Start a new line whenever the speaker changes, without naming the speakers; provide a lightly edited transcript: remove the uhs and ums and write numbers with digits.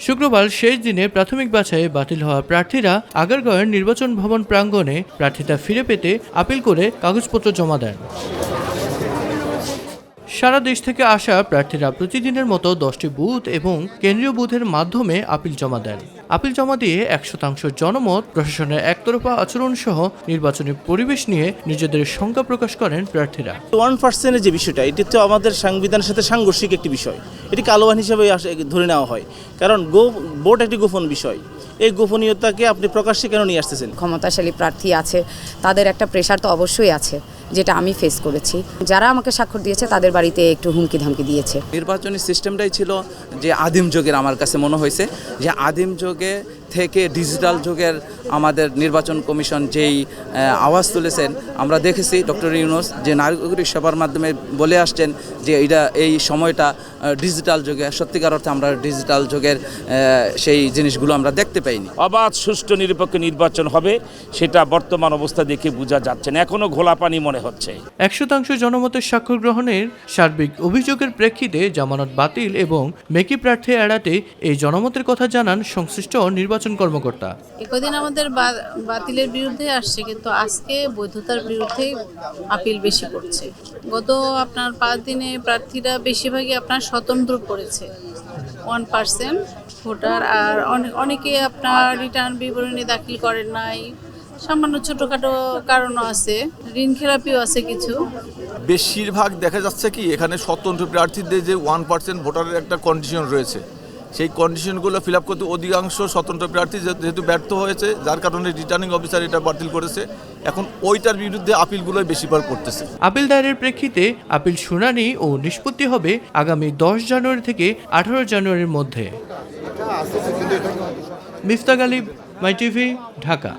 শুক্রবার শেষ দিনে প্রাথমিক বাছাইয়ে বাতিল হওয়া প্রার্থীরা আগারগাঁওয়ের নির্বাচন ভবন প্রাঙ্গণে প্রার্থিতা ফিরে পেতে আপিল করে কাগজপত্র জমা দেন। সারা দেশ থেকে আসা প্রার্থীরা প্রতিদিনের মতো 10টি বুথ এবং কেন্দ্রীয় বুথের মাধ্যমে আপিল জমা দেন। আপিল জমা দিয়ে 100% জনমত, প্রশাসনের একতরফা আচরণ সহ নির্বাচনী পরিবেশ নিয়ে নিজেদের শঙ্কা প্রকাশ করেন প্রার্থীরা।
1% যে বিষয়টা, এটি তো আমাদের সংবিধানের সাথে সাংঘর্ষিক একটি বিষয়। এটি কালোবান হিসেবে ধরে নেওয়া হয়, কারণ ভোট একটি গোপন বিষয়। এই গোপনীয়তাকে আপনি প্রকাশ্যে কেন নিয়ে আসতেছেন?
ক্ষমতাশালী প্রার্থী আছে, তাদের একটা প্রেশার তো অবশ্যই আছে, যেটা আমি ফেস করেছি। যারা আমাকে স্বাক্ষর দিয়েছে তাদের বাড়িতে একটু হুমকি ধামকি দিয়েছে।
নির্বাচনী সিস্টেমটাই ছিল যে আদিম যুগের, আমার কাছে মনে হয়েছে যে আদিম যুগে থেকে ডিজিটাল যুগের আমাদের নির্বাচন কমিশন যেই আওয়াজ তুলেছেন, আমরা দেখেছি ডক্টর ইউনূস যে নাগরিক সভার মাধ্যমে বলে আসছেন যে এই সময়টা ডিজিটাল যুগে, সত্যিকার অর্থে আমরা ডিজিটাল যুগের সেই জিনিসগুলো আমরা দেখতে পাইনি।
অবাধ, সুষ্ঠু, নিরপেক্ষ নির্বাচন হবে সেটা বর্তমান অবস্থা দেখে বোঝা যাচ্ছে না, এখনো ঘোলা পানি মনে হচ্ছে।
100% জনমতের স্বাক্ষর গ্রহণের সার্বিক অভিযোগের প্রেক্ষিতে জামানত বাতিল এবং মেকি প্রার্থী এড়াতে এই জনমতের কথা জানান সংশ্লিষ্ট নির্বাচন কর্মকর্তা।
একদিন আমাদের বাতিলের বিরুদ্ধে আসছে, কিন্তু আজকে বৈধতার বিরুদ্ধে আপিল বেশি করছে। গত আপনার 5 দিনে প্রার্থীরা বেশিরভাগই আপনার স্বতন্ত্র করেছে, 1% ভোটার, আর অনেকে আপনার রিটার্ন বিবরণী দাখিল করেন নাই। সামান্য ছোটোখাটো কারণও আছে, ঋণ খেলাপিও আছে কিছু।
বেশিরভাগ দেখা যাচ্ছে কি এখানে স্বতন্ত্র প্রার্থীদের যে 1% ভোটারের একটা কন্ডিশন রয়েছে, সেই কন্ডিশনগুলো ফিল আপ করতে অধিকাংশ স্বতন্ত্র প্রার্থী যেহেতু ব্যর্থ হয়েছে, যার কারণে রিটার্নিং অফিসার এটা বাতিল করেছে। এখন ওইটার বিরুদ্ধে আপিলগুলোই বেশিবার করতেছে।
আপিল দায়েরের প্রেক্ষিতে আপিল শুনানি ও নিষ্পত্তি হবে আগামী 10 জানুয়ারি থেকে 18 জানুয়ারির মধ্যে। মিফতা গালিব, মাই টিভি, ঢাকা।